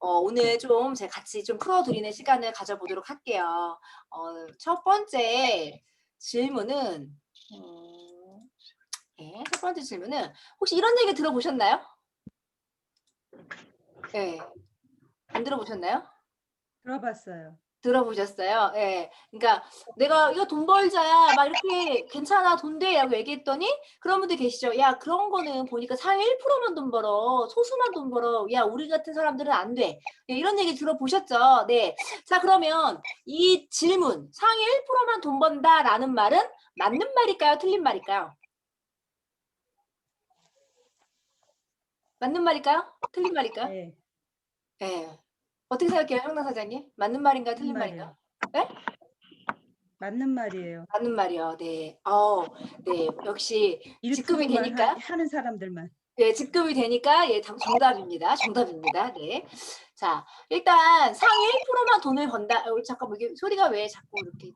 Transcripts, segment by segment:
오늘 좀 제가 같이 좀 풀어드리는 시간을 가져보도록 할게요. 첫 번째 질문은, 첫 번째 질문은 혹시 이런 얘기 들어보셨나요? 네, 안 들어보셨나요? 들어봤어요. 들어보셨어요? 예. 그러니까 내가 이거 돈 벌자야 막 이렇게 괜찮아 돈 돼라고 얘기했더니 그런 분들 계시죠. 야 그런 거는 보니까 상위 1%만 돈 벌어. 소수만 돈 벌어. 야 우리 같은 사람들은 안 돼. 네, 이런 얘기 들어보셨죠? 네. 자 그러면 이 질문 상위 1%만 돈 번다라는 말은 맞는 말일까요? 틀린 말일까요? 맞는 말일까요? 틀린 말일까요? 네, 예. 어떻게 생각해요, 형나 사장님? 맞는 말인가요? 맞는 틀린 말인가요? 말이에요. 네? 맞는 말이에요. 맞는 말이요. 네. 네. 역시 직급이 1%만 되니까 하는 사람들만. 네, 직급이 되니까 예, 정답입니다. 정답입니다. 네. 자, 일단 상위 1%만 돈을 번다. 잠깐만 이게 소리가 왜 자꾸 이렇게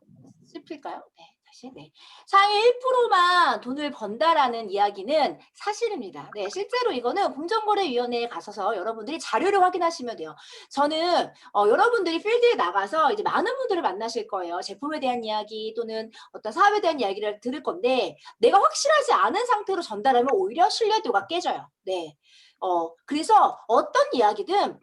씹힐까요? 네. 다시. 네. 상위 1%만 돈을 번다라는 이야기는 사실입니다. 네, 실제로 이거는 공정거래위원회에 가셔서 여러분들이 자료를 확인하시면 돼요. 저는 여러분들이 필드에 나가서 이제 많은 분들을 만나실 거예요. 제품에 대한 이야기 또는 어떤 사업에 대한 이야기를 들을 건데 내가 확실하지 않은 상태로 전달하면 오히려 신뢰도가 깨져요. 네. 그래서 어떤 이야기든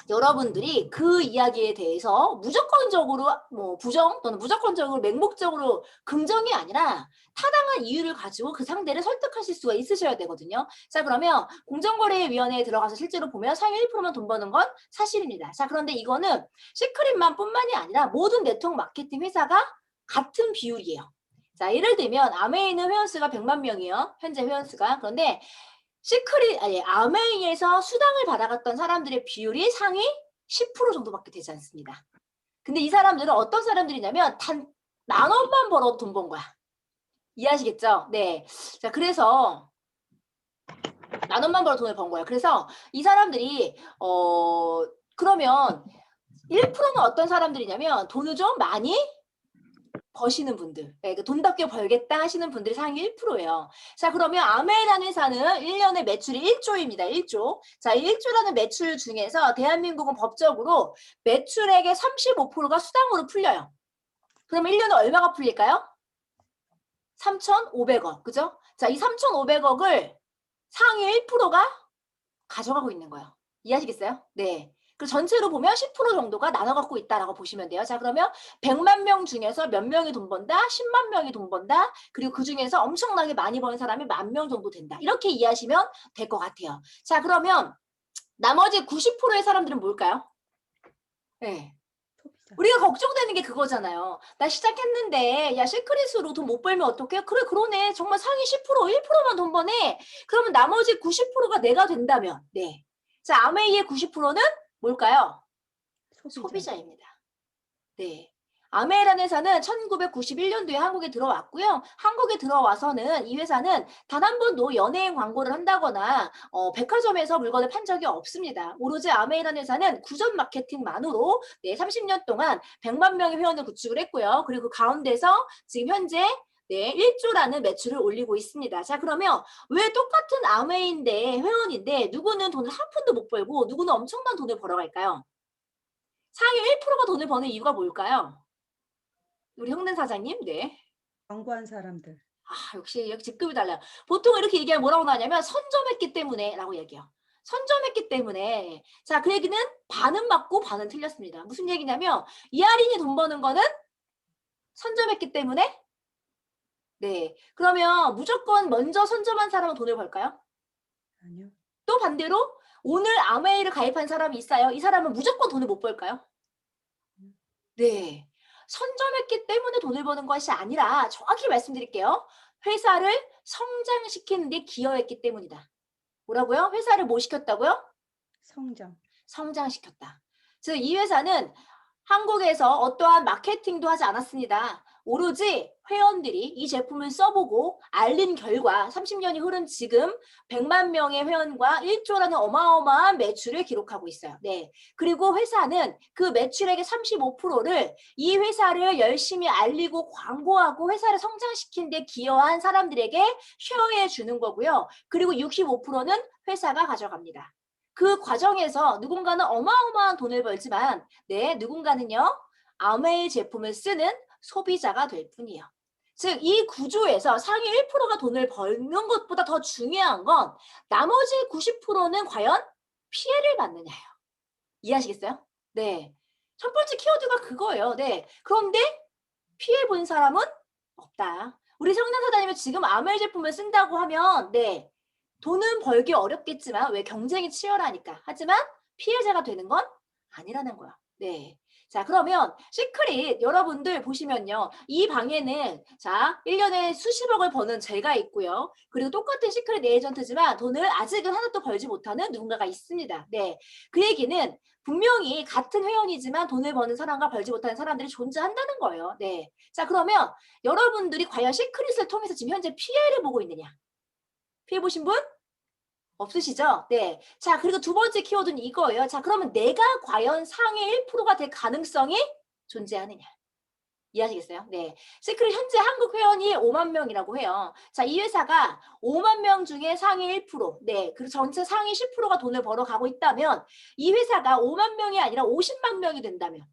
여러분들이 그 이야기에 대해서 무조건적으로 뭐 부정 또는 무조건적으로 맹목적으로 긍정이 아니라 타당한 이유를 가지고 그 상대를 설득하실 수가 있으셔야 되거든요. 자 그러면 공정거래위원회에 들어가서 실제로 보면 상위 1%만 돈 버는 건 사실입니다. 자 그런데 이거는 시크릿만 뿐만이 아니라 모든 네트워크 마케팅 회사가 같은 비율이에요. 자 예를 들면 아메이는 회원수가 100만 명이에요. 현재 회원수가. 그런데 아메이에서 수당을 받아갔던 사람들의 비율이 상위 10% 정도밖에 되지 않습니다. 근데 이 사람들은 어떤 사람들이냐면 단 10,000원만 벌어도 돈 번 거야. 이해하시겠죠? 네. 자, 그래서 10,000원만 벌어 돈을 번 거야. 그래서 이 사람들이 그러면 1%는 어떤 사람들이냐면 돈을 좀 많이 버시는 분들, 네, 돈답게 벌겠다 하시는 분들이 상위 1%예요. 자, 그러면 아메라는 회사는 1년에 매출이 1조입니다. 1조. 자, 1조라는 매출 중에서 대한민국은 법적으로 매출액의 35%가 수당으로 풀려요. 그러면 1년에 얼마가 풀릴까요? 3,500억. 그죠? 자, 이 3,500억을 상위 1%가 가져가고 있는 거예요. 이해하시겠어요? 네. 그 전체로 보면 10% 정도가 나눠 갖고 있다라고 보시면 돼요. 자, 그러면 100만 명 중에서 몇 명이 돈 번다? 10만 명이 돈 번다? 그리고 그 중에서 엄청나게 많이 버는 사람이 10,000명 정도 된다. 이렇게 이해하시면 될 것 같아요. 자, 그러면 나머지 90%의 사람들은 뭘까요? 네. 소비자. 우리가 걱정되는 게 그거잖아요. 나 시작했는데 야 시크릿으로 돈 못 벌면 어떡해? 그래 그러네. 정말 상위 10% 1%만 돈 버네. 그러면 나머지 90%가 내가 된다면 네. 자 아메이의 90%는 뭘까요? 소비자. 소비자입니다. 네. 아메이라는 회사는 1991년도에 한국에 들어왔고요. 한국에 들어와서는 이 회사는 단 한 번도 연예인 광고를 한다거나 백화점에서 물건을 판 적이 없습니다. 오로지 아메이라는 회사는 구전 마케팅만으로 네, 30년 동안 100만 명의 회원을 구축을 했고요. 그리고 그 가운데서 지금 현재 네, 1조라는 매출을 올리고 있습니다. 자, 그러면 왜 똑같은 아메이인데 회원인데 누구는 돈을 한 푼도 못 벌고 누구는 엄청난 돈을 벌어갈까요? 상위 1%가 돈을 버는 이유가 뭘까요? 우리 형된 사장님, 네. 광고한 사람들. 역시 여기 직급이 달라요. 보통 이렇게 얘기하면 뭐라고 나냐면 선점했기 때문에 라고 얘기해요. 선점했기 때문에. 자, 그 얘기는 반은 맞고 반은 틀렸습니다. 무슨 얘기냐면 이하린이 돈 버는 거는 선점했기 때문에 네. 그러면 무조건 먼저 선점한 사람은 돈을 벌까요? 아니요. 또 반대로 오늘 아메이를 가입한 사람이 있어요. 이 사람은 무조건 돈을 못 벌까요? 네. 선점했기 때문에 돈을 버는 것이 아니라 정확히 말씀드릴게요. 회사를 성장시키는 데 기여했기 때문이다. 뭐라고요? 회사를 뭐 시켰다고요? 성장. 성장시켰다. 즉 이 회사는 한국에서 어떠한 마케팅도 하지 않았습니다. 오로지 회원들이 이 제품을 써보고 알린 결과 30년이 흐른 지금 100만 명의 회원과 1조라는 어마어마한 매출을 기록하고 있어요. 네. 그리고 회사는 그 매출액의 35%를 이 회사를 열심히 알리고 광고하고 회사를 성장시킨 데 기여한 사람들에게 쉐어해 주는 거고요. 그리고 65%는 회사가 가져갑니다. 그 과정에서 누군가는 어마어마한 돈을 벌지만 누군가는요. 아메이 제품을 쓰는 소비자가 될 뿐이에요. 즉 이 구조에서 상위 1%가 돈을 버는 것보다 더 중요한 건 나머지 90%는 과연 피해를 받느냐예요. 이해하시겠어요? 네. 첫 번째 키워드가 그거예요. 네. 그런데 피해 본 사람은 없다. 우리 성남 사장님은 지금 아멜 제품을 쓴다고 하면 돈은 벌기 어렵겠지만 왜 경쟁이 치열하니까. 하지만 피해자가 되는 건 아니라는 거야. 네. 자, 그러면 시크릿 여러분들 보시면요. 이 방에는 자, 1년에 수십억을 버는 제가 있고요. 그리고 똑같은 시크릿 에이전트지만 돈을 아직은 하나도 벌지 못하는 누군가가 있습니다. 네. 그 얘기는 분명히 같은 회원이지만 돈을 버는 사람과 벌지 못하는 사람들이 존재한다는 거예요. 네. 자, 그러면 여러분들이 과연 시크릿을 통해서 지금 현재 피해를 보고 있느냐? 피해 보신 분? 없으시죠? 네. 자, 그리고 두 번째 키워드는 이거예요. 자, 그러면 내가 과연 상위 1%가 될 가능성이 존재하느냐? 이해하시겠어요? 네. 시크릿 현재 한국 회원이 5만 명이라고 해요. 자, 이 회사가 5만 명 중에 상위 1%, 그리고 전체 상위 10%가 돈을 벌어가고 있다면 이 회사가 5만 명이 아니라 50만 명이 된다면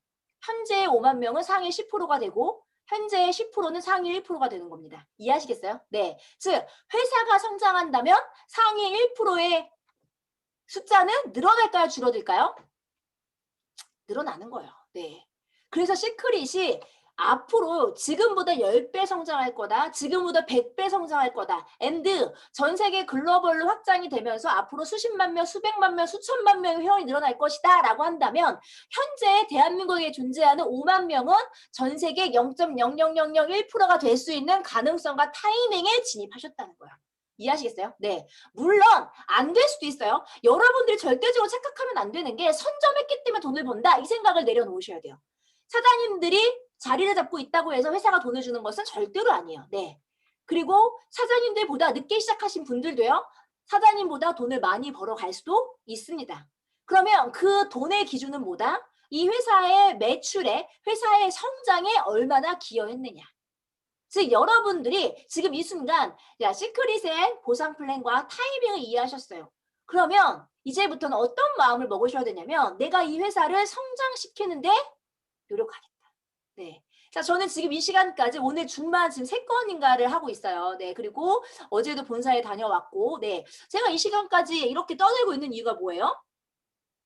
현재 5만 명은 상위 10%가 되고 현재 10%는 상위 1%가 되는 겁니다. 이해하시겠어요? 네. 즉, 회사가 성장한다면 상위 1%의 숫자는 늘어날까요? 줄어들까요? 늘어나는 거예요. 네. 그래서 시크릿이 앞으로 지금보다 10배 성장할 거다. 지금보다 100배 성장할 거다. 앤드 전 세계 글로벌로 확장이 되면서 앞으로 수십만 명, 수백만 명, 수천만 명의 회원이 늘어날 것이다 라고 한다면 현재 대한민국에 존재하는 5만 명은 전 세계 0.00001%가 될 수 있는 가능성과 타이밍에 진입하셨다는 거야. 이해하시겠어요? 네. 물론 안 될 수도 있어요. 여러분들이 절대적으로 착각하면 안 되는 게 선점했기 때문에 돈을 번다 이 생각을 내려놓으셔야 돼요. 사장님들이 자리를 잡고 있다고 해서 회사가 돈을 주는 것은 절대로 아니에요. 네. 그리고 사장님들보다 늦게 시작하신 분들도요. 사장님보다 돈을 많이 벌어갈 수도 있습니다. 그러면 그 돈의 기준은 뭐다? 이 회사의 매출에, 회사의 성장에 얼마나 기여했느냐. 즉 여러분들이 지금 이 순간 시크릿의 보상 플랜과 타이밍을 이해하셨어요. 그러면 이제부터는 어떤 마음을 먹으셔야 되냐면 내가 이 회사를 성장시키는데 노력하겠다. 네. 자, 저는 지금 이 시간까지 오늘 중만 지금 3건인가를 하고 있어요. 네. 그리고 어제도 본사에 다녀왔고, 제가 이 시간까지 이렇게 떠들고 있는 이유가 뭐예요?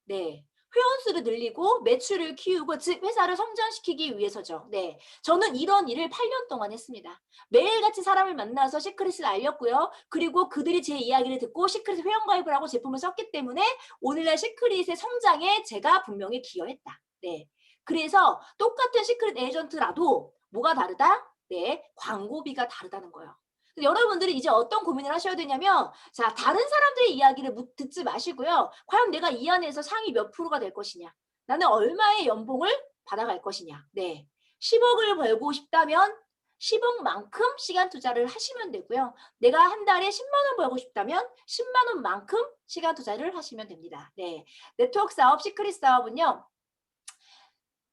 네. 회원 수를 늘리고 매출을 키우고 즉 회사를 성장시키기 위해서죠. 네. 저는 이런 일을 8년 동안 했습니다. 매일같이 사람을 만나서 시크릿을 알렸고요. 그리고 그들이 제 이야기를 듣고 시크릿 회원가입을 하고 제품을 썼기 때문에 오늘날 시크릿의 성장에 제가 분명히 기여했다. 네. 그래서 똑같은 시크릿 에이전트라도 뭐가 다르다? 네. 광고비가 다르다는 거예요. 여러분들이 이제 어떤 고민을 하셔야 되냐면 자, 다른 사람들의 이야기를 듣지 마시고요. 과연 내가 이 안에서 상위 몇 프로가 될 것이냐. 나는 얼마의 연봉을 받아갈 것이냐. 네. 10억을 벌고 싶다면 10억만큼 시간 투자를 하시면 되고요. 내가 한 달에 10만 원 벌고 싶다면 10만 원만큼 시간 투자를 하시면 됩니다. 네. 네트워크 사업, 시크릿 사업은요.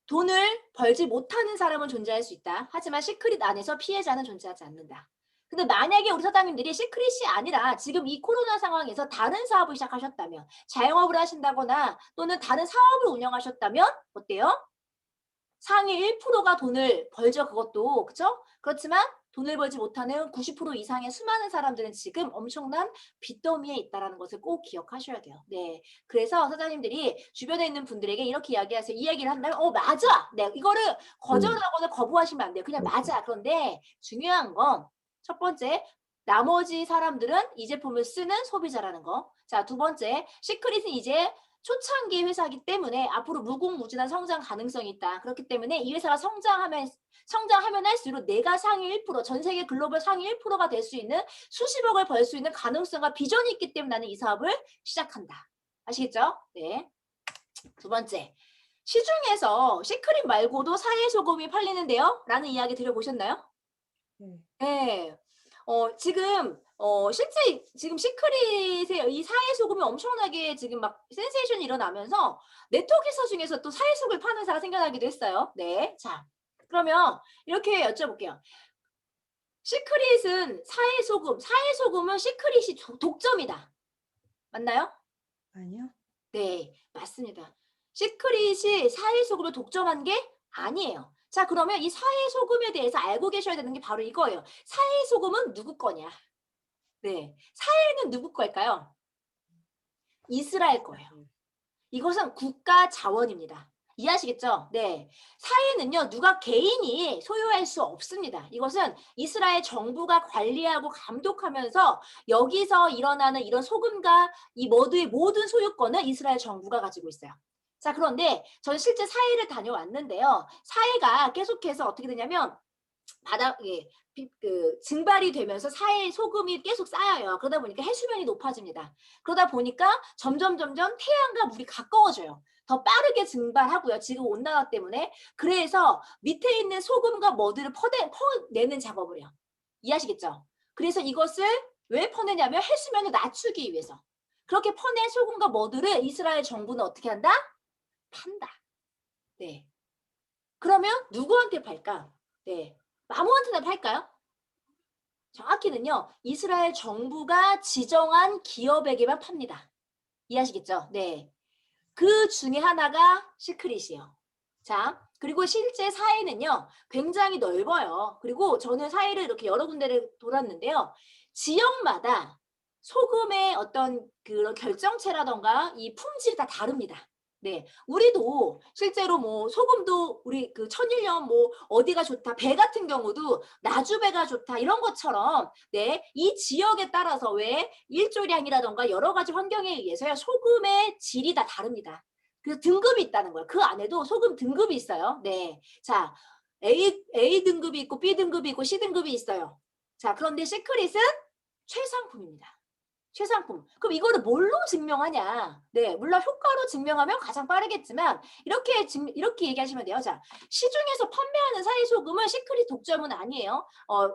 돈을 벌지 못하는 사람은 존재할 수 있다. 하지만 시크릿 안에서 피해자는 존재하지 않는다. 근데 만약에 우리 사장님들이 시크릿이 아니라 지금 이 코로나 상황에서 다른 사업을 시작하셨다면 자영업을 하신다거나 또는 다른 사업을 운영하셨다면 어때요? 상위 1%가 돈을 벌죠. 그것도. 그렇죠? 그렇지만 돈을 벌지 못하는 90% 이상의 수많은 사람들은 지금 엄청난 빚더미에 있다는 것을 꼭 기억하셔야 돼요. 네. 그래서 사장님들이 주변에 있는 분들에게 이렇게 이야기하세요. 이 얘기를 한다면 맞아. 네. 이거를 거절하거나 거부하시면 안 돼요. 그냥 맞아. 그런데 중요한 건 첫 번째, 나머지 사람들은 이 제품을 쓰는 소비자라는 거. 자, 두 번째, 시크릿은 이제 초창기 회사이기 때문에 앞으로 무궁무진한 성장 가능성이 있다. 그렇기 때문에 이 회사가 성장하면 할수록 내가 상위 1%, 전 세계 글로벌 상위 1%가 될 수 있는 수십억을 벌 수 있는 가능성과 비전이 있기 때문에 나는 이 사업을 시작한다. 아시겠죠? 네. 두 번째, 시중에서 시크릿 말고도 사회소금이 팔리는데요? 라는 이야기 들어보셨나요? 네. 네. 지금 실제 지금 시크릿의 이 사회소금이 엄청나게 지금 막 센세이션이 일어나면서 네트워크 회사 중에서 또 사회소금을 파는 회사가 생겨나기도 했어요. 네. 자, 그러면 이렇게 여쭤볼게요. 시크릿은 사회소금은 시크릿이 독점이다. 맞나요? 아니요. 네, 맞습니다. 시크릿이 사회 소금을 독점한 게 아니에요. 자, 그러면 이 사회 소금에 대해서 알고 계셔야 되는 게 바로 이거예요. 사회 소금은 누구 거냐? 네, 사회는 누구 걸까요? 이스라엘 거예요. 이스라엘. 이것은 국가 자원입니다. 이해하시겠죠? 네. 사회는요, 누가 개인이 소유할 수 없습니다. 이것은 이스라엘 정부가 관리하고 감독하면서 여기서 일어나는 이런 소금과 이 머드의 모든 소유권은 이스라엘 정부가 가지고 있어요. 자, 그런데 저는 실제 사회를 다녀왔는데요. 사회가 계속해서 어떻게 되냐면 바닥에 증발이 되면서 사회의 소금이 계속 쌓여요. 그러다 보니까 해수면이 높아집니다. 그러다 보니까 점점 태양과 물이 가까워져요. 더 빠르게 증발하고요. 지금 온난화 때문에. 그래서 밑에 있는 소금과 머드를 퍼내는 작업을 해요. 이해하시겠죠? 그래서 이것을 왜 퍼내냐면 해수면을 낮추기 위해서. 그렇게 퍼낸 소금과 머드를 이스라엘 정부는 어떻게 한다? 판다. 네. 그러면 누구한테 팔까? 네. 아무한테나 팔까요? 정확히는요, 이스라엘 정부가 지정한 기업에게만 팝니다. 이해하시겠죠? 네. 그 중에 하나가 시크릿이에요. 자, 그리고 실제 사회는요, 굉장히 넓어요. 그리고 저는 사회를 이렇게 여러 군데를 돌았는데요. 지역마다 소금의 어떤 그런 결정체라던가 이 품질이 다 다릅니다. 네, 우리도 실제로 뭐 소금도 우리 그 천일염 뭐 어디가 좋다, 배 같은 경우도 나주배가 좋다 이런 것처럼 네, 이 지역에 따라서 왜 일조량이라던가 여러 가지 환경에 의해서요 소금의 질이 다 다릅니다. 그래서 등급이 있다는 거예요. 그 안에도 소금 등급이 있어요. 네, 자 A 등급이 있고 B 등급이 있고 C 등급이 있어요. 자, 그런데 시크릿은 최상품입니다. 최상품. 그럼 이거를 뭘로 증명하냐? 네, 물론 효과로 증명하면 가장 빠르겠지만 이렇게 얘기하시면 돼요. 자, 시중에서 판매하는 사이 소금은 시크릿 독점은 아니에요.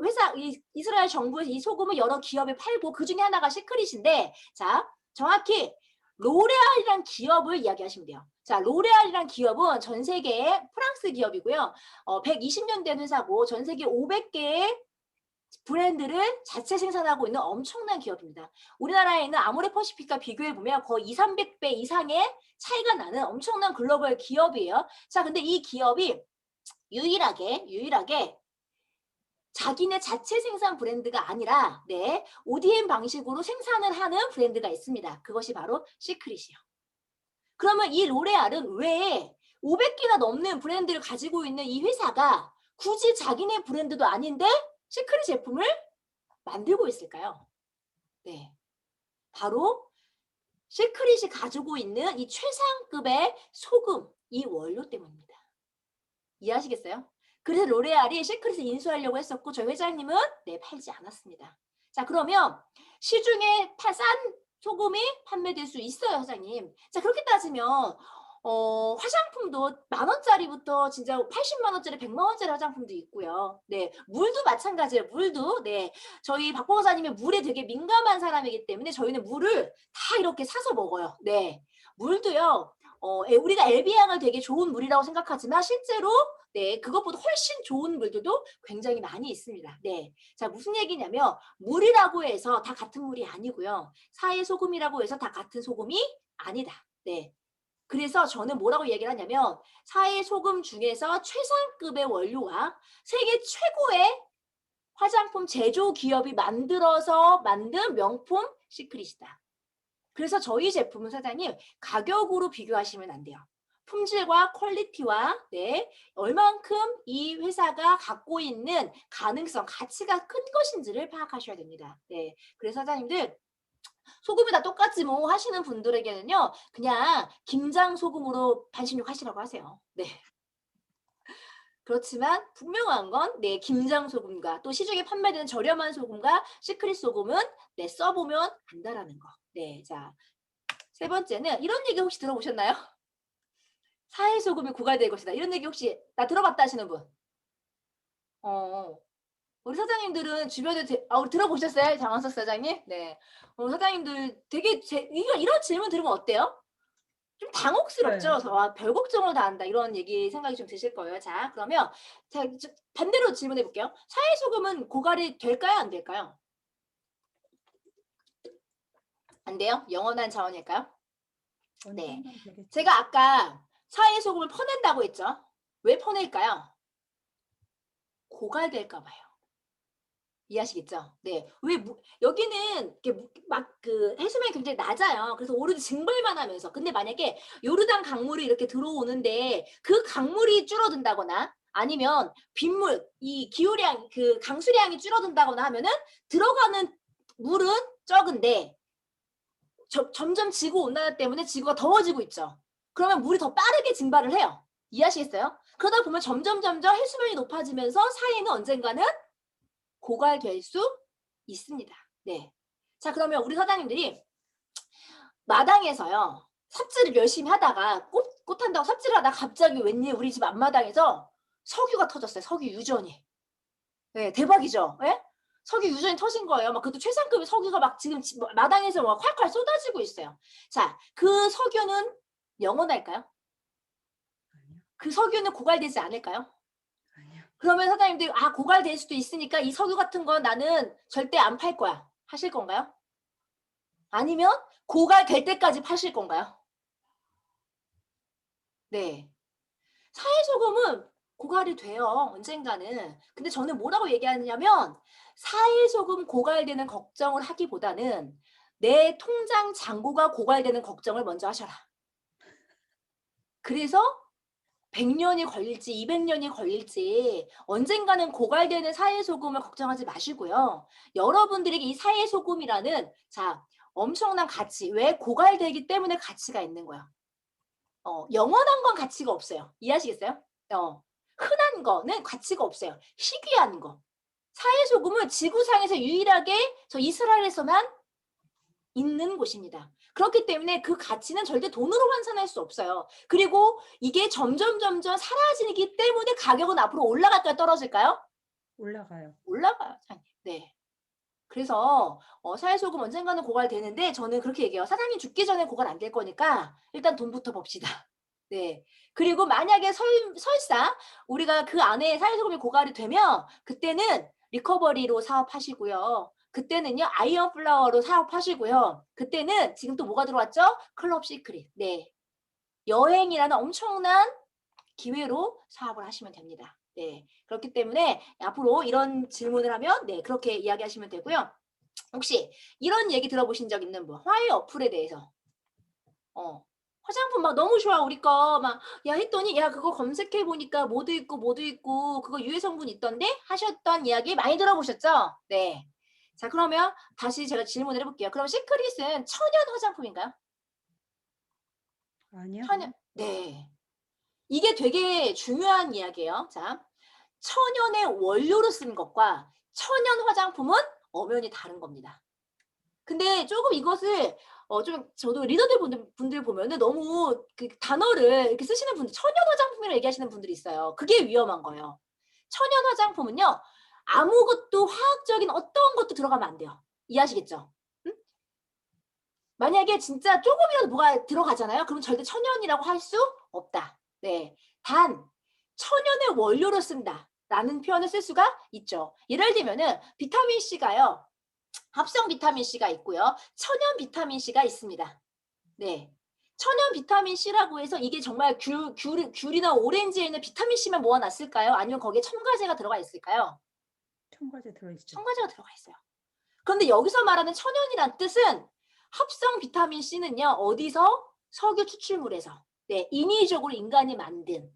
회사 이스라엘 정부에서 이 소금을 여러 기업에 팔고 그 중에 하나가 시크릿인데, 자, 정확히 로레알이란 기업을 이야기하시면 돼요. 자, 로레알이란 기업은 전 세계의 프랑스 기업이고요. 120년 된 회사고 전 세계 500개의 브랜드를 자체 생산하고 있는 엄청난 기업입니다. 우리나라에 있는 아모레퍼시픽과 비교해보면 거의 200~300배 이상의 차이가 나는 엄청난 글로벌 기업이에요. 자, 근데 이 기업이 유일하게 자기네 자체 생산 브랜드가 아니라 네, ODM 방식으로 생산을 하는 브랜드가 있습니다. 그것이 바로 시크릿이요. 그러면 이 로레알은 왜 500개나 넘는 브랜드를 가지고 있는 이 회사가 굳이 자기네 브랜드도 아닌데 시크릿 제품을 만들고 있을까요? 네, 바로 시크릿이 가지고 있는 이 최상급의 소금, 이 원료 때문입니다. 이해하시겠어요? 그래서 로레알이 시크릿을 인수하려고 했었고 저희 회장님은 네, 팔지 않았습니다. 자, 그러면 시중에 싼 소금이 판매될 수 있어요, 회장님. 자, 그렇게 따지면 화장품도 10,000원짜리부터 진짜 80만 원짜리, 100만 원짜리 화장품도 있고요. 네, 물도 마찬가지예요. 물도 네, 저희 박 보호사님이 물에 되게 민감한 사람이기 때문에 저희는 물을 다 이렇게 사서 먹어요. 네, 물도요. 우리가 엘비양을 되게 좋은 물이라고 생각하지만 실제로 네, 그것보다 훨씬 좋은 물들도 굉장히 많이 있습니다. 네, 자, 무슨 얘기냐면 물이라고 해서 다 같은 물이 아니고요. 사회 소금이라고 해서 다 같은 소금이 아니다. 네. 그래서 저는 뭐라고 얘기를 하냐면 사회 소금 중에서 최상급의 원료와 세계 최고의 화장품 제조 기업이 만들어서 만든 명품 시크릿이다. 그래서 저희 제품은 사장님 가격으로 비교하시면 안 돼요. 품질과 퀄리티와 네, 얼만큼 이 회사가 갖고 있는 가능성, 가치가 큰 것인지를 파악하셔야 됩니다. 네, 그래서 사장님들 소금이 다 똑같지 뭐 하시는 분들에게는요, 그냥 김장 소금으로 반신욕 하시라고 하세요. 네. 그렇지만 분명한 건 네, 김장 소금과 또 시중에 판매되는 저렴한 소금과 시크릿 소금은 네, 써보면 안다라는 거. 네, 자, 세 번째는 이런 얘기 혹시 들어보셨나요? 사회 소금이 고갈될 것이다. 이런 얘기 혹시 나 들어봤다 하시는 분? 우리 사장님들은 주변에 우리 들어보셨어요? 장원석 사장님? 네. 사장님들 되게 이런 질문 들으면 어때요? 좀 당혹스럽죠? 네. 와, 별 걱정을 다 한다. 이런 얘기 생각이 좀 드실 거예요. 자, 그러면 자, 반대로 질문해 볼게요. 사회 소금은 고갈이 될까요? 안 될까요? 안 돼요? 영원한 자원일까요? 네. 언젠간 되겠죠. 제가 아까 사회 소금을 퍼낸다고 했죠. 왜 퍼낼까요? 고갈될까 봐요. 이해하시겠죠? 네. 여기는 이렇게 막 그 해수면이 굉장히 낮아요. 그래서 오로지 징벌만 하면서. 근데 만약에 요르단 강물이 이렇게 들어오는데 그 강물이 줄어든다거나 아니면 빗물, 이 기후량, 그 강수량이 줄어든다거나 하면은 들어가는 물은 적은데 점점 지구 온난화 때문에 지구가 더워지고 있죠. 그러면 물이 더 빠르게 증발을 해요. 이해하시겠어요? 그러다 보면 점점 해수면이 높아지면서 사이는 언젠가는 고갈될 수 있습니다. 네. 자, 그러면 우리 사장님들이 마당에서요. 삽질을 열심히 하다가 꽃 한다고 삽질을 하다가 갑자기 웬일 우리 집 앞마당에서 석유가 터졌어요. 석유 유전이. 네, 대박이죠. 예? 석유 유전이 터진 거예요. 막 그것도 최상급의 석유가 막 지금 마당에서 막 콸콸 쏟아지고 있어요. 자, 그 석유는 영원할까요? 아니요. 그 석유는 고갈되지 않을까요? 아니요. 그러면 사장님들이 고갈될 수도 있으니까 이 석유 같은 거 나는 절대 안 팔 거야. 하실 건가요? 아니면 고갈될 때까지 파실 건가요? 네. 사회소금은 고갈이 돼요. 언젠가는. 근데 저는 뭐라고 얘기하냐면 사회소금 고갈되는 걱정을 하기보다는 내 통장 잔고가 고갈되는 걱정을 먼저 하셔라. 그래서 100년이 걸릴지 200년이 걸릴지 언젠가는 고갈되는 사회소금을 걱정하지 마시고요. 여러분들에게 이 사회소금이라는 엄청난 가치, 왜 고갈되기 때문에 가치가 있는 거야. 영원한 건 가치가 없어요. 이해하시겠어요? 흔한 거는 가치가 없어요. 희귀한 거. 사회소금은 지구상에서 유일하게 저 이스라엘에서만 있는 곳입니다. 그렇기 때문에 그 가치는 절대 돈으로 환산할 수 없어요. 그리고 이게 점점 사라지기 때문에 가격은 앞으로 올라갈까요? 떨어질까요? 올라가요. 올라가요. 네. 그래서 사회소금 언젠가는 고갈되는데 저는 그렇게 얘기해요. 사장님 죽기 전에 고갈 안 될 거니까 일단 돈부터 법시다. 네. 그리고 만약에 설사 우리가 그 안에 사회소금이 고갈이 되면 그때는 리커버리로 사업하시고요. 그때는요 아이언 플라워로 사업하시고요. 그때는 지금 또 뭐가 들어왔죠? 클럽 시크릿. 네. 여행이라는 엄청난 기회로 사업을 하시면 됩니다. 네. 그렇기 때문에 앞으로 이런 질문을 하면 그렇게 이야기하시면 되고요. 혹시 이런 얘기 들어보신 적 있는 분? 화해 어플에 대해서. 화장품 막 너무 좋아 우리 거 막 했더니 그거 검색해 보니까 뭐도 있고 그거 유해 성분 있던데 하셨던 이야기 많이 들어보셨죠? 네. 자, 그러면 다시 제가 질문을 해볼게요. 그럼 시크릿은 천연 화장품인가요? 아니요. 천연. 네. 이게 되게 중요한 이야기예요. 자, 천연의 원료로 쓴 것과 천연 화장품은 엄연히 다른 겁니다. 근데 조금 이것을 좀 저도 리더들 분들 보면은 너무 그 단어를 이렇게 쓰시는 분들 천연 화장품이라고 얘기하시는 분들이 있어요. 그게 위험한 거예요. 천연 화장품은요. 아무것도 화학적인 어떤 것도 들어가면 안 돼요. 이해하시겠죠? 응? 만약에 진짜 조금이라도 뭐가 들어가잖아요. 그럼 절대 천연이라고 할 수 없다. 네. 단 천연의 원료로 쓴다라는 표현을 쓸 수가 있죠. 예를 들면은 비타민 C가요. 합성 비타민 C가 있고요. 천연 비타민 C가 있습니다. 네. 천연 비타민 C라고 해서 이게 정말 귤이나 오렌지에 있는 비타민 C만 모아놨을까요? 아니면 거기에 첨가제가 들어가 있을까요? 첨가제 들어있죠. 첨가제가 들어가 있어요. 그런데 여기서 말하는 천연이란 뜻은 합성 비타민 C는요. 어디서? 석유 추출물에서. 네, 인위적으로 인간이 만든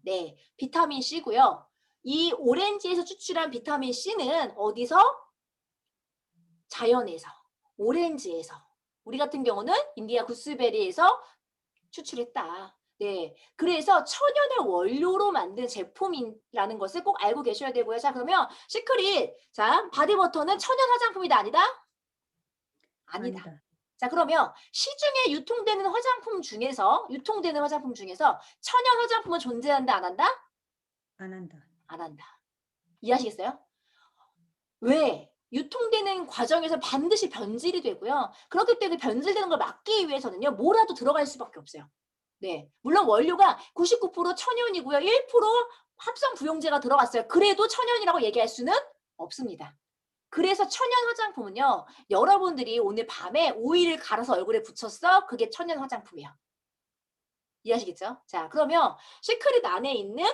비타민 C고요. 이 오렌지에서 추출한 비타민 C는 어디서? 자연에서, 오렌지에서. 우리 같은 경우는 인디아 구스베리에서 추출했다. 네. 그래서 천연의 원료로 만든 제품이라는 것을 꼭 알고 계셔야 되고요. 자, 그러면 시크릿. 바디버터는 천연 화장품이다. 아니다? 아니다. 아니다. 자, 그러면 시중에 유통되는 화장품 중에서 천연 화장품은 존재한다, 안 한다? 안 한다. 안 한다. 이해하시겠어요? 왜? 유통되는 과정에서 반드시 변질이 되고요. 그렇기 때문에 변질되는 걸 막기 위해서는요. 뭐라도 들어갈 수밖에 없어요. 네. 물론 원료가 99% 천연이고요. 1% 합성 부용제가 들어갔어요. 그래도 천연이라고 얘기할 수는 없습니다. 그래서 천연 화장품은요. 여러분들이 오늘 밤에 오일을 갈아서 얼굴에 붙였어. 그게 천연 화장품이에요. 이해하시겠죠? 자, 그러면 시크릿 안에 있는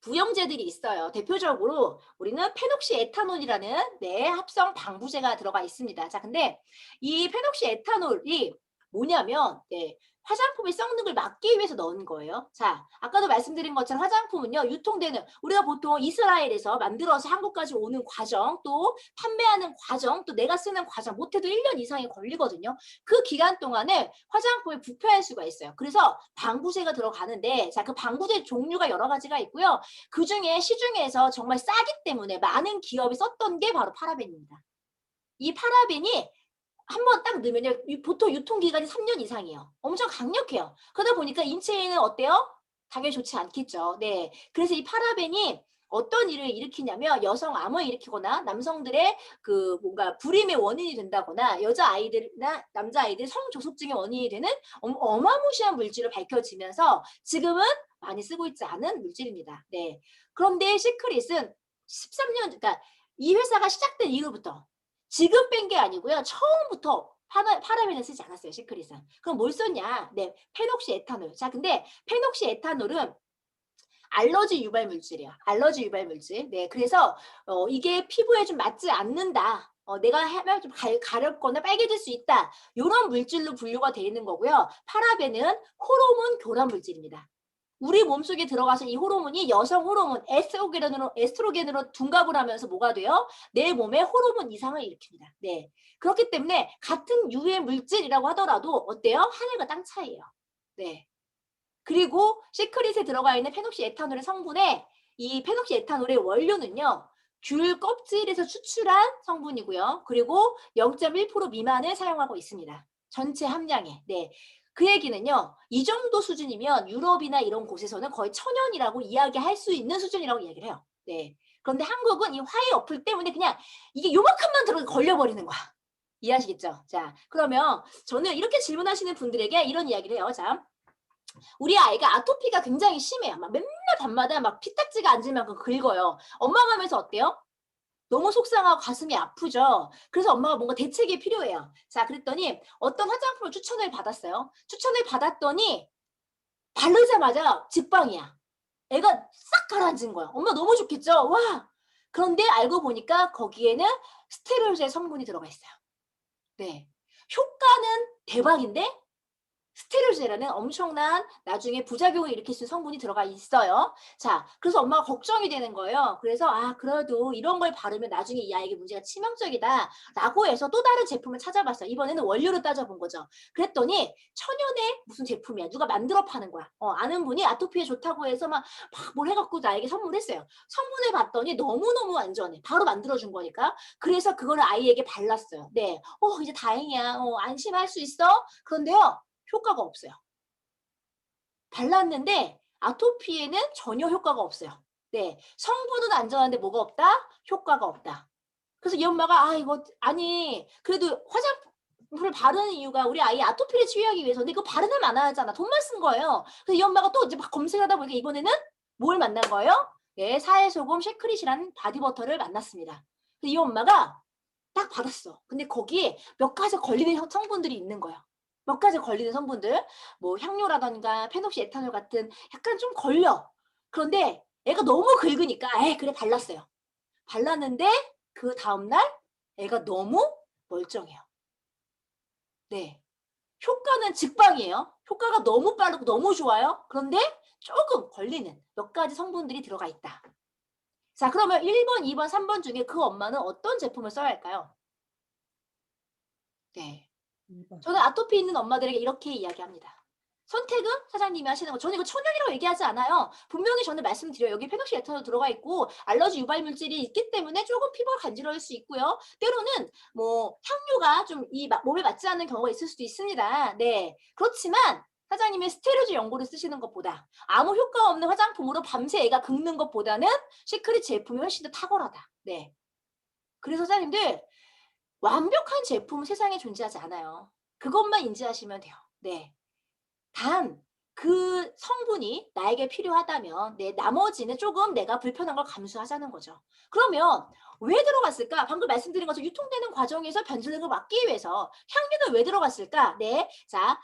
부영제들이 있어요. 대표적으로 우리는 페녹시에탄올이라는 네, 합성 방부제가 들어가 있습니다. 자, 근데 이 페녹시에탄올이 뭐냐면 네, 화장품이 썩는 걸 막기 위해서 넣은 거예요. 자, 아까도 말씀드린 것처럼 화장품은요, 유통되는 우리가 보통 이스라엘에서 만들어서 한국까지 오는 과정, 또 판매하는 과정, 또 내가 쓰는 과정, 못해도 1년 이상이 걸리거든요. 그 기간 동안에 화장품이 부패할 수가 있어요. 그래서 방부제가 들어가는데, 자, 그 방부제 종류가 여러 가지가 있고요. 그 중에 시중에서 정말 싸기 때문에 많은 기업이 썼던 게 바로 파라벤입니다. 이 파라벤이 한번 딱 넣으면요, 보통 유통기간이 3년 이상이에요. 엄청 강력해요. 그러다 보니까 인체에는 어때요? 당연히 좋지 않겠죠. 네. 그래서 이 파라벤이 어떤 일을 일으키냐면 여성 암을 일으키거나 남성들의 그 뭔가 불임의 원인이 된다거나 여자 아이들이나 남자 아이들 성조숙증의 원인이 되는 어마무시한 물질로 밝혀지면서 지금은 많이 쓰고 있지 않은 물질입니다. 네. 그런데 시크릿은 13년, 그러니까 이 회사가 시작된 이후부터 지금 뺀 게 아니고요. 처음부터 파라벤을 쓰지 않았어요. 시크릿은. 그럼 뭘 썼냐? 네, 페녹시에탄올. 자, 근데 페녹시에탄올은 알러지 유발 물질이에요. 알러지 유발 물질. 네, 그래서 이게 피부에 좀 맞지 않는다. 내가 하면 좀 가렵거나 빨개질 수 있다. 이런 물질로 분류가 되어 있는 거고요. 파라벤은 호르몬 교란 물질입니다. 우리 몸속에 들어가서 이 호르몬이 여성 호르몬 에스트로겐으로 둔갑을 하면서 뭐가 돼요? 내 몸에 호르몬 이상을 일으킵니다. 네. 그렇기 때문에 같은 유해 물질이라고 하더라도 어때요? 하늘과 땅 차이예요. 네. 그리고 시크릿에 들어가 있는 페녹시에탄올의 성분에 이 페녹시에탄올의 원료는요. 귤 껍질에서 추출한 성분이고요. 그리고 0.1% 미만을 사용하고 있습니다. 전체 함량에. 네. 그 얘기는요. 이 정도 수준이면 유럽이나 이런 곳에서는 거의 천연이라고 이야기할 수 있는 수준이라고 이야기를 해요. 네. 그런데 한국은 이 화해 어플 때문에 그냥 이게 요만큼만 들어 걸려버리는 거야. 이해하시겠죠? 자, 그러면 저는 이렇게 질문하시는 분들에게 이런 이야기를 해요. 자, 우리 아이가 아토피가 굉장히 심해요. 막 맨날 밤마다 막 피딱지가 앉을 만큼 긁어요. 엄마가 하면서 어때요? 너무 속상하고 가슴이 아프죠. 그래서 엄마가 뭔가 대책이 필요해요. 자, 그랬더니 어떤 화장품을 추천을 받았어요. 추천을 받았더니 바르자마자 직방이야. 애가 싹 가라앉은 거야. 엄마 너무 좋겠죠? 와! 그런데 알고 보니까 거기에는 스테로이드의 성분이 들어가 있어요. 네. 효과는 대박인데 스테로이드라는 엄청난 나중에 부작용을 일으킬 수 있는 성분이 들어가 있어요. 자, 그래서 엄마가 걱정이 되는 거예요. 그래서 그래도 이런 걸 바르면 나중에 이 아이에게 문제가 치명적이다라고 해서 또 다른 제품을 찾아봤어요. 이번에는 원료로 따져본 거죠. 그랬더니 천연의 무슨 제품이야. 누가 만들어 파는 거야. 아는 분이 아토피에 좋다고 해서 막 뭘 해갖고 나에게 선물했어요. 성분을 봤더니 너무너무 안전해. 바로 만들어준 거니까. 그래서 그거를 아이에게 발랐어요. 네. 이제 다행이야. 안심할 수 있어. 그런데요. 효과가 없어요. 발랐는데 아토피에는 전혀 효과가 없어요. 네, 성분은 안전한데 뭐가 없다? 효과가 없다. 그래서 이 엄마가 이거 아니 그래도 화장품을 바르는 이유가 우리 아이 아토피를 치유하기 위해서인데 그거 바르면 안 하잖아. 돈만 쓴 거예요. 그래서 이 엄마가 또 이제 막 검색하다 보니까 이번에는 뭘 만난 거예요? 네, 사해소금 시크릿이라는 바디버터를 만났습니다. 그래서 이 엄마가 딱 받았어. 근데 거기에 몇 가지 걸리는 성분들이 있는 거예요. 몇 가지 걸리는 성분들, 뭐 향료라던가 페녹시에탄올 같은 약간 좀 걸려. 그런데 애가 너무 긁으니까 그래 발랐어요. 발랐는데 그 다음날 애가 너무 멀쩡해요. 네. 효과는 직방이에요. 효과가 너무 빠르고 너무 좋아요. 그런데 조금 걸리는 몇 가지 성분들이 들어가 있다. 자, 그러면 1번, 2번, 3번 중에 그 엄마는 어떤 제품을 써야 할까요? 네. 2번. 저는 아토피 있는 엄마들에게 이렇게 이야기합니다. 선택은 사장님이 하시는 거. 저는 이거 천연이라고 얘기하지 않아요. 분명히 저는 말씀드려요. 여기 페녹시에탄올 들어가 있고 알러지 유발 물질이 있기 때문에 조금 피부가 간지러울 수 있고요. 때로는 뭐 향료가 좀 이 몸에 맞지 않는 경우가 있을 수도 있습니다. 네. 그렇지만 사장님이 스테로이드 연고를 쓰시는 것보다 아무 효과 없는 화장품으로 밤새 애가 긁는 것보다는 시크릿 제품이 훨씬 더 탁월하다. 네. 그래서 사장님들 완벽한 제품은 세상에 존재하지 않아요. 그것만 인지하시면 돼요. 네. 단 그 성분이 나에게 필요하다면 나머지는 조금 내가 불편한 걸 감수하자는 거죠. 그러면 왜 들어갔을까? 방금 말씀드린 것처럼 유통되는 과정에서 변질되는 걸 막기 위해서 향료는 왜 들어갔을까? 네. 자,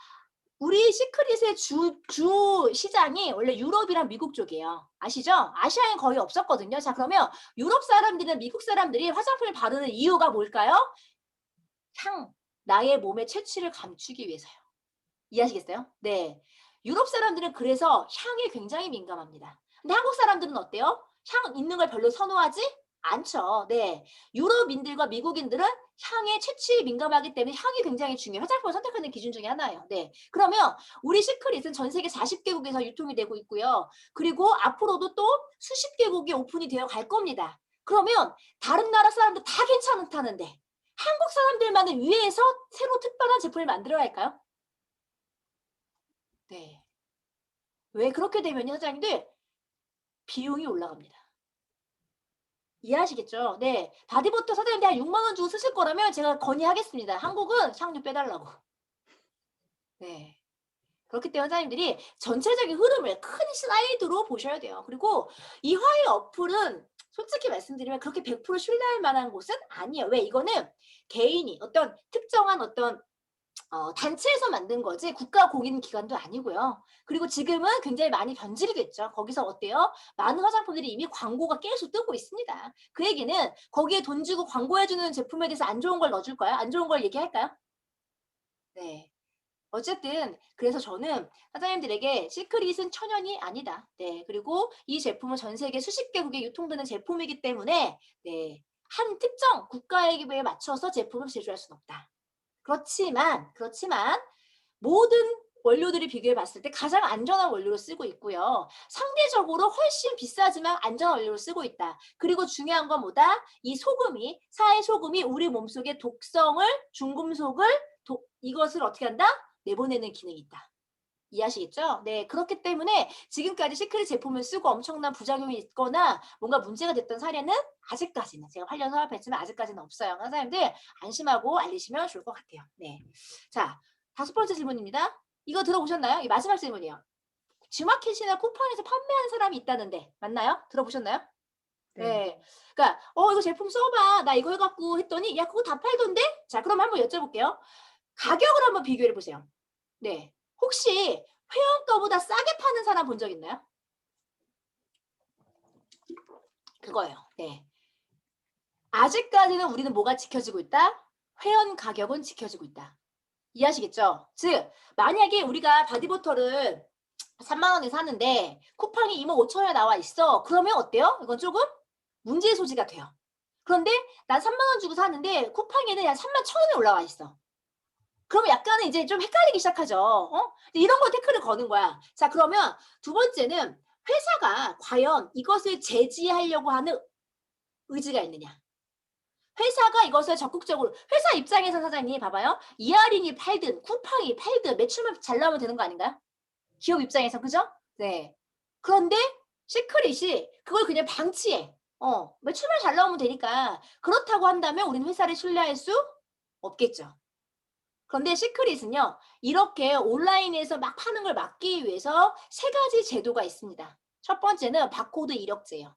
우리 시크릿의 주 시장이 원래 유럽이랑 미국 쪽이에요. 아시죠? 아시아엔 거의 없었거든요. 자, 그러면 유럽 사람들이나 미국 사람들이 화장품을 바르는 이유가 뭘까요? 나의 몸의 채취를 감추기 위해서요. 이해하시겠어요? 네. 유럽 사람들은 그래서 향에 굉장히 민감합니다. 근데 한국 사람들은 어때요? 향 있는 걸 별로 선호하지 않죠. 네. 유럽인들과 미국인들은 향에 채취에 민감하기 때문에 향이 굉장히 중요해요. 화장품을 선택하는 기준 중에 하나예요. 네. 그러면 우리 시크릿은 전 세계 40개국에서 유통이 되고 있고요. 그리고 앞으로도 또 수십 개국이 오픈이 되어 갈 겁니다. 그러면 다른 나라 사람들 다 괜찮다는데 한국 사람들만을 위해서 새로 특별한 제품을 만들어야 할까요? 네. 왜 그렇게 되면요, 사장님들 비용이 올라갑니다. 이해하시겠죠? 네. 바디버터 사장님들 한 6만 원 주고 쓰실 거라면 제가 건의하겠습니다. 한국은 향료 빼달라고. 네. 그렇기 때문에 사장님들이 전체적인 흐름을 큰 슬라이드로 보셔야 돼요. 그리고 이 화해 어플은 솔직히 말씀드리면 그렇게 100% 신뢰할 만한 곳은 아니에요. 왜? 이거는 개인이 어떤 특정한 어떤 단체에서 만든 거지 국가 공인 기관도 아니고요. 그리고 지금은 굉장히 많이 변질이 됐죠. 거기서 어때요? 많은 화장품들이 이미 광고가 계속 뜨고 있습니다. 그 얘기는 거기에 돈 주고 광고해주는 제품에 대해서 안 좋은 걸 넣어줄 까요? 안 좋은 걸 얘기할까요? 네. 어쨌든 그래서 저는 사장님들에게 시크릿은 천연이 아니다. 네. 그리고 이 제품은 전 세계 수십 개국에 유통되는 제품이기 때문에 네. 한 특정 국가에 맞춰서 제품을 제조할 수는 없다. 그렇지만 모든 원료들이 비교해 봤을 때 가장 안전한 원료로 쓰고 있고요. 상대적으로 훨씬 비싸지만 안전한 원료로 쓰고 있다. 그리고 중요한 건 뭐다? 이 소금이, 사의 소금이 우리 몸속의 독성을, 중금속을, 이것을 어떻게 한다? 내보내는 기능이 있다. 이해하시겠죠? 네, 그렇기 때문에 지금까지 시크릿 제품을 쓰고 엄청난 부작용이 있거나 뭔가 문제가 됐던 사례는 아직까지는 제가 8년 사업했지만 아직까지는 없어요. 선생님들 안심하고 알리시면 좋을 것 같아요. 네, 자 5번째 질문입니다. 이거 들어보셨나요? 이 마지막 질문이에요. G마켓이나 쿠팡에서 판매하는 사람이 있다는데 맞나요? 들어보셨나요? 네. 네. 그러니까 이거 제품 써봐. 나 이거 해갖고 했더니 야 그거 다 팔던데? 자 그럼 한번 여쭤볼게요. 가격을 한번 비교해 보세요. 네. 혹시 회원가보다 싸게 파는 사람 본 적 있나요? 그거예요. 네. 아직까지는 우리는 뭐가 지켜지고 있다? 회원 가격은 지켜지고 있다. 이해하시겠죠? 즉 만약에 우리가 바디버터를 3만 원에 사는데 쿠팡이 2만 5천 원에 나와 있어. 그러면 어때요? 이건 조금 문제의 소지가 돼요. 그런데 난 3만 원 주고 사는데 쿠팡에는 약 3만 1천 원에 올라와 있어. 그러면 약간은 이제 좀 헷갈리기 시작하죠. 이런 거 태클을 거는 거야. 자, 그러면 두 번째는 회사가 과연 이것을 제지하려고 하는 의지가 있느냐. 회사가 이것을 적극적으로, 회사 입장에서 사장님 봐봐요. 이하린이 팔든 쿠팡이 팔든 매출만 잘 나오면 되는 거 아닌가요? 기업 입장에서, 그죠? 네. 그런데 시크릿이 그걸 그냥 방치해. 매출만 잘 나오면 되니까. 그렇다고 한다면 우리는 회사를 신뢰할 수 없겠죠. 그런데 시크릿은요. 이렇게 온라인에서 막 파는 걸 막기 위해서 3가지 제도가 있습니다. 첫 번째는 바코드 이력제예요.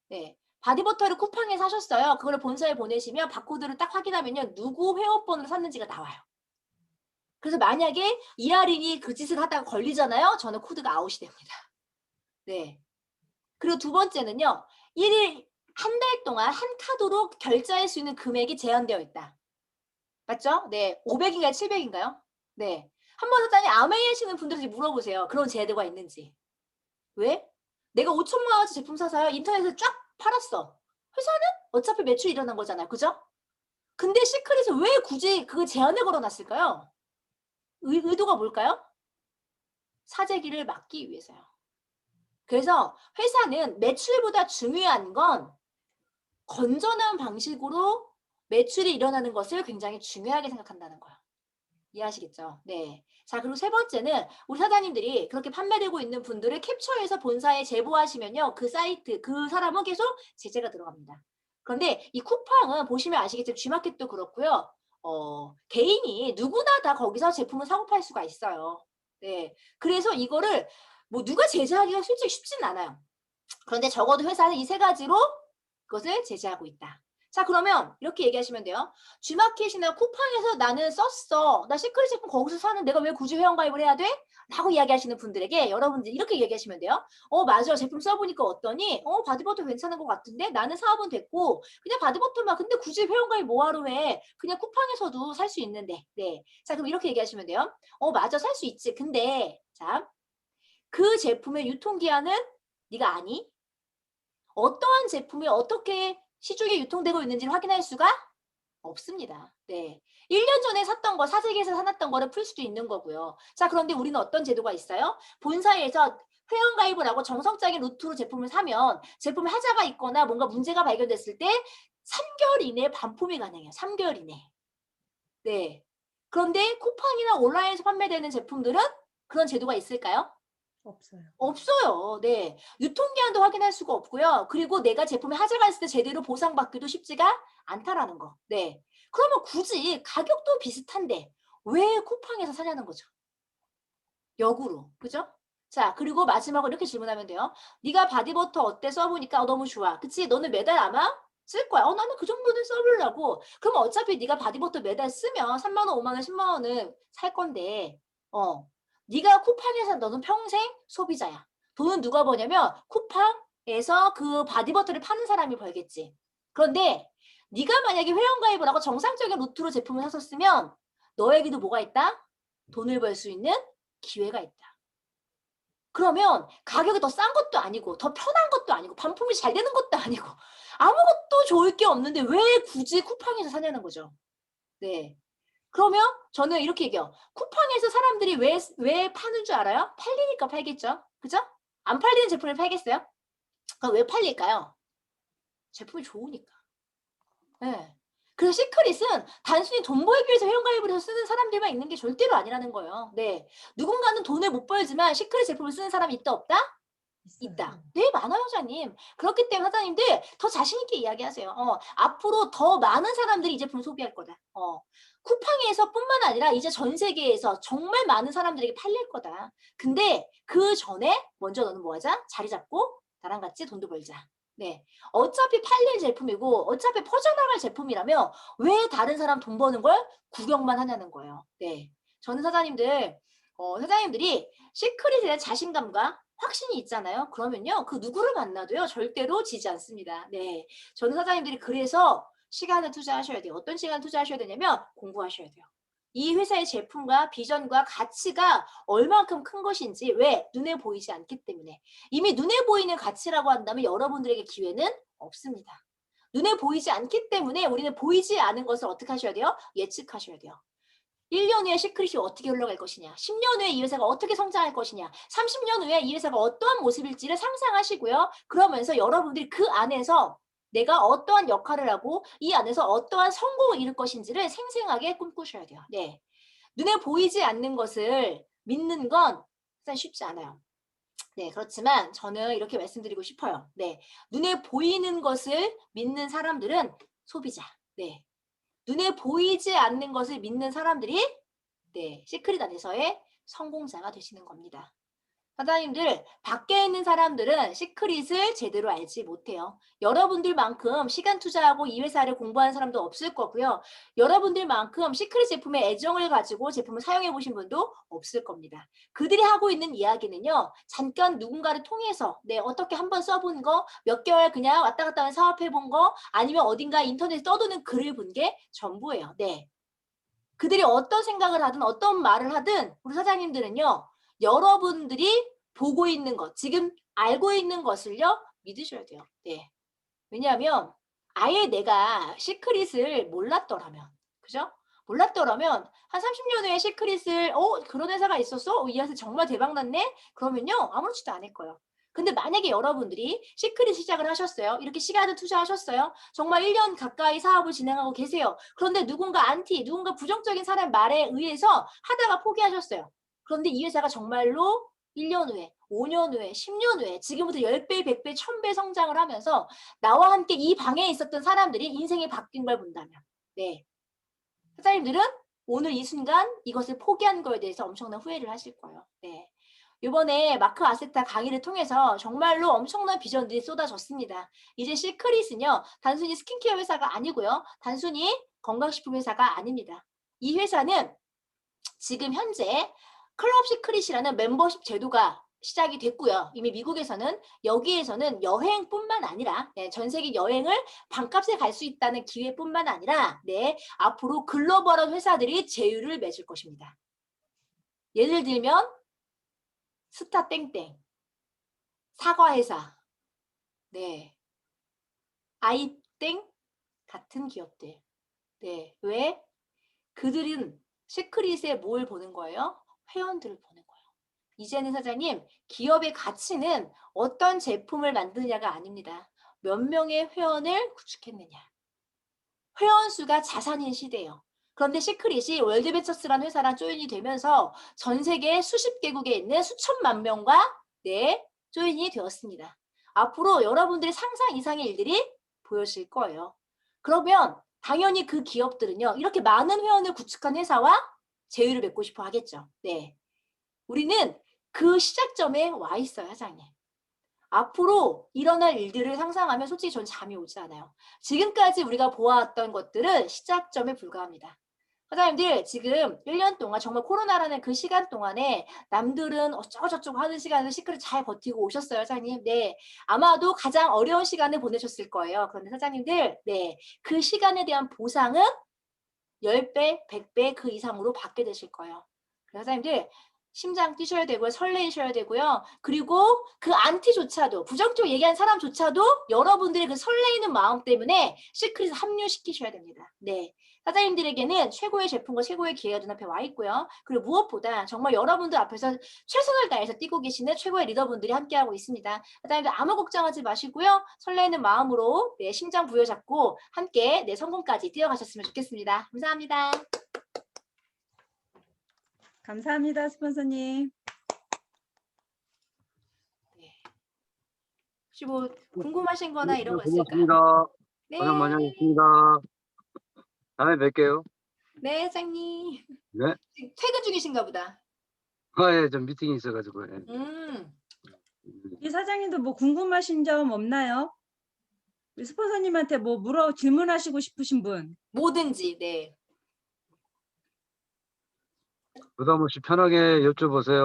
네. 바디버터를 쿠팡에 사셨어요. 그걸 본사에 보내시면 바코드를 딱 확인하면요. 누구 회원번으로 샀는지가 나와요. 그래서 만약에 이하린이 그 짓을 하다가 걸리잖아요. 저는 코드가 아웃이 됩니다. 네. 그리고 두 번째는요. 1일 한 달 동안 한 카드로 결제할 수 있는 금액이 제한되어 있다. 맞죠? 네. 500인가요? 700인가요? 네. 한번 사장님 아메이 하시는 분들한테 물어보세요. 그런 제도가 있는지. 왜? 내가 5천만 원어치 제품 사서요. 인터넷에서 쫙 팔았어. 회사는 어차피 매출이 일어난 거잖아요. 그죠? 근데 시크릿은 왜 굳이 그 제한을 걸어놨을까요? 의도가 뭘까요? 사재기를 막기 위해서요. 그래서 회사는 매출보다 중요한 건 건전한 방식으로 매출이 일어나는 것을 굉장히 중요하게 생각한다는 거예요. 이해하시겠죠? 네. 자, 그리고 세 번째는 우리 사장님들이 그렇게 판매되고 있는 분들을 캡처해서 본사에 제보하시면요. 그 사이트, 그 사람은 계속 제재가 들어갑니다. 그런데 이 쿠팡은 보시면 아시겠지만 G마켓도 그렇고요. 개인이 누구나 다 거기서 제품을 사고 팔 수가 있어요. 네. 그래서 이거를 뭐 누가 제재하기가 솔직히 쉽지는 않아요. 그런데 적어도 회사는 이 3가지로 그것을 제재하고 있다. 자, 그러면 이렇게 얘기하시면 돼요. G마켓이나 쿠팡에서 나는 썼어. 나 시크릿 제품 거기서 사는 내가 왜 굳이 회원가입을 해야 돼? 라고 이야기하시는 분들에게 여러분들 이렇게 얘기하시면 돼요. 맞아. 제품 써보니까 어떠니? 바디버터 괜찮은 것 같은데? 나는 사업은 됐고 그냥 바디버터만 근데 굳이 회원가입 뭐하러 해? 그냥 쿠팡에서도 살 수 있는데. 네. 자, 그럼 이렇게 얘기하시면 돼요. 맞아. 살 수 있지. 근데 자, 그 제품의 유통기한은 네가 아니? 어떠한 제품이 어떻게 시중에 유통되고 있는지를 확인할 수가 없습니다. 네. 1년 전에 샀던 거, 사재기에서 사놨던 거를 풀 수도 있는 거고요. 자, 그런데 우리는 어떤 제도가 있어요? 본사에서 회원가입을 하고 정성적인 루트로 제품을 사면 제품에 하자가 있거나 뭔가 문제가 발견됐을 때 3개월 이내에 반품이 가능해요. 3개월 이내. 네. 그런데 쿠팡이나 온라인에서 판매되는 제품들은 그런 제도가 있을까요? 없어요. 없어요. 네. 유통기한도 확인할 수가 없고요. 그리고 내가 제품에 하자가 있을 때 제대로 보상받기도 쉽지가 않다라는 거. 네. 그러면 굳이 가격도 비슷한데 왜 쿠팡에서 사냐는 거죠. 역으로. 그죠? 자, 그리고 마지막으로 이렇게 질문하면 돼요. 네가 바디버터 어때? 써보니까 너무 좋아. 그치? 너는 매달 아마 쓸 거야. 나는 그 정도는 써보려고. 그럼 어차피 네가 바디버터 매달 쓰면 3만 원, 5만 원, 10만 원은 살 건데 네가 쿠팡에서 너는 평생 소비자야. 돈은 누가 버냐면 쿠팡에서 그 바디버터를 파는 사람이 벌겠지. 그런데 네가 만약에 회원가입을 하고 정상적인 루트로 제품을 샀었으면 너에게도 뭐가 있다? 돈을 벌 수 있는 기회가 있다. 그러면 가격이 더 싼 것도 아니고 더 편한 것도 아니고 반품이 잘 되는 것도 아니고 아무것도 좋을 게 없는데 왜 굳이 쿠팡에서 사냐는 거죠. 네. 그러면 저는 이렇게 얘기해요. 쿠팡에서 사람들이 왜 파는 줄 알아요? 팔리니까 팔겠죠. 그죠? 안 팔리는 제품을 팔겠어요? 그럼 왜 팔릴까요? 제품이 좋으니까. 네. 그래서 시크릿은 단순히 돈 벌기 위해서 회원가입을 해서 쓰는 사람들만 있는 게 절대로 아니라는 거예요. 네. 누군가는 돈을 못 벌지만 시크릿 제품을 쓰는 사람이 있다 없다? 있어요. 있다. 네, 많아요, 사장님. 그렇기 때문에 사장님들 더 자신 있게 이야기하세요. 앞으로 더 많은 사람들이 이 제품 소비할 거다. 쿠팡에서뿐만 아니라 이제 전 세계에서 정말 많은 사람들에게 팔릴 거다. 근데 그 전에 먼저 너는 뭐 하자? 자리 잡고 나랑 같이 돈도 벌자. 네. 어차피 팔릴 제품이고 어차피 퍼져나갈 제품이라며 왜 다른 사람 돈 버는 걸 구경만 하냐는 거예요. 네. 저는 사장님들이 시크릿에 대한 자신감과 확신이 있잖아요. 그러면요. 그 누구를 만나도요. 절대로 지지 않습니다. 네. 저는 사장님들이 그래서 시간을 투자하셔야 돼요. 어떤 시간을 투자하셔야 되냐면 공부하셔야 돼요. 이 회사의 제품과 비전과 가치가 얼만큼 큰 것인지 왜? 눈에 보이지 않기 때문에. 이미 눈에 보이는 가치라고 한다면 여러분들에게 기회는 없습니다. 눈에 보이지 않기 때문에 우리는 보이지 않은 것을 어떻게 하셔야 돼요? 예측하셔야 돼요. 1년 후에 시크릿이 어떻게 흘러갈 것이냐, 10년 후에 이 회사가 어떻게 성장할 것이냐, 30년 후에 이 회사가 어떠한 모습일지를 상상하시고요. 그러면서 여러분들이 그 안에서 내가 어떠한 역할을 하고 이 안에서 어떠한 성공을 이룰 것인지를 생생하게 꿈꾸셔야 돼요. 네. 눈에 보이지 않는 것을 믿는 건 일단 쉽지 않아요. 네, 그렇지만 저는 이렇게 말씀드리고 싶어요. 네. 눈에 보이는 것을 믿는 사람들은 소비자. 네. 눈에 보이지 않는 것을 믿는 사람들이 네, 시크릿 안에서의 성공자가 되시는 겁니다. 사장님들, 밖에 있는 사람들은 시크릿을 제대로 알지 못해요. 여러분들만큼 시간 투자하고 이 회사를 공부하는 사람도 없을 거고요. 여러분들만큼 시크릿 제품에 애정을 가지고 제품을 사용해 보신 분도 없을 겁니다. 그들이 하고 있는 이야기는요. 잠깐 누군가를 통해서 어떻게 한번 써본 거, 몇 개월 그냥 왔다 갔다 하는 사업해 본 거, 아니면 어딘가 인터넷에 떠도는 글을 본 게 전부예요. 네. 그들이 어떤 생각을 하든 어떤 말을 하든 우리 사장님들은요. 여러분들이 보고 있는 것, 지금 알고 있는 것을요. 믿으셔야 돼요. 네. 왜냐하면 아예 내가 시크릿을 몰랐더라면, 그죠? 몰랐더라면 한 30년 후에 시크릿을 그런 회사가 있었어? 이 회사 정말 대박 났네? 그러면요. 아무렇지도 않을 거예요. 근데 만약에 여러분들이 시크릿 시작을 하셨어요. 이렇게 시간을 투자하셨어요. 정말 1년 가까이 사업을 진행하고 계세요. 그런데 누군가 누군가 부정적인 사람 말에 의해서 하다가 포기하셨어요. 그런데 이 회사가 정말로 1년 후에, 5년 후에, 10년 후에 지금부터 10배, 100배, 1000배 성장을 하면서 나와 함께 이 방에 있었던 사람들이 인생이 바뀐 걸 본다면 네. 사장님들은 오늘 이 순간 이것을 포기한 거에 대해서 엄청난 후회를 하실 거예요. 네. 이번에 마크 아세타 강의를 통해서 정말로 엄청난 비전들이 쏟아졌습니다. 이제 시크릿은요, 단순히 스킨케어 회사가 아니고요, 단순히 건강식품 회사가 아닙니다. 이 회사는 지금 현재 클럽 시크릿이라는 멤버십 제도가 시작이 됐고요. 이미 미국에서는 여기에서는 여행뿐만 아니라 전 세계 여행을 반값에 갈 수 있다는 기회뿐만 아니라 앞으로 글로벌한 회사들이 제휴를 맺을 것입니다. 예를 들면 스타 땡땡, 사과 회사, 아이땡 같은 기업들. 왜? 그들은 시크릿에 뭘 보는 거예요? 회원들을 보는 거예요. 이제는 사장님, 기업의 가치는 어떤 제품을 만드느냐가 아닙니다. 몇 명의 회원을 구축했느냐. 회원 수가 자산인 시대예요. 그런데 시크릿이 월드벤처스라는 회사랑 조인이 되면서 전 세계 수십 개국에 있는 수천만 명과 조인이 되었습니다. 앞으로 여러분들의 상상 이상의 일들이 보여질 거예요. 그러면 당연히 그 기업들은요, 이렇게 많은 회원을 구축한 회사와 제휴를 맺고 싶어 하겠죠. 우리는 그 시작점에 와 있어요, 사장님. 앞으로 일어날 일들을 상상하면 솔직히 전 잠이 오지 않아요. 지금까지 우리가 보아왔던 것들은 시작점에 불과합니다. 사장님들 지금 1년 동안 정말 코로나라는 그 시간 동안에 남들은 어쩌고저쩌고 하는 시간을 시크릿 잘 버티고 오셨어요, 사장님. 아마도 가장 어려운 시간을 보내셨을 거예요. 그런데 사장님들, 그 시간에 대한 보상은 10배, 100배 그 이상으로 받게 되실 거예요. 그래서 사장님들 심장 뛰셔야 되고요. 설레이셔야 되고요. 그리고 그 안티조차도, 부정적으로 얘기한 사람조차도 여러분들의 그 설레이는 마음 때문에 시크릿을 합류시키셔야 됩니다. 사장님들에게는 최고의 제품과 최고의 기회가 눈앞에 와 있고요. 그리고 무엇보다 정말 여러분들 앞에서 최선을 다해서 뛰고 계시는 최고의 리더분들이 함께하고 있습니다. 사장님들 아무 걱정하지 마시고요. 설레는 마음으로 심장 부여잡고 함께 성공까지 뛰어가셨으면 좋겠습니다. 감사합니다. 감사합니다, 스폰서님. 혹시 뭐 궁금하신 거나 이런 거 있을까요? 고맙습니다. 네. 고생 많이 하셨습니다. 다음에 뵐게요. 네, 사장님. 네. 지금 퇴근 중이신가 보다. 예, 좀 미팅이 있어가지고. 예. 이 사장님도 뭐 궁금하신 점 없나요? 우리 스폰서님한테 뭐 질문하시고 싶으신 분? 뭐든지, 부담 없이 편하게 여쭤보세요.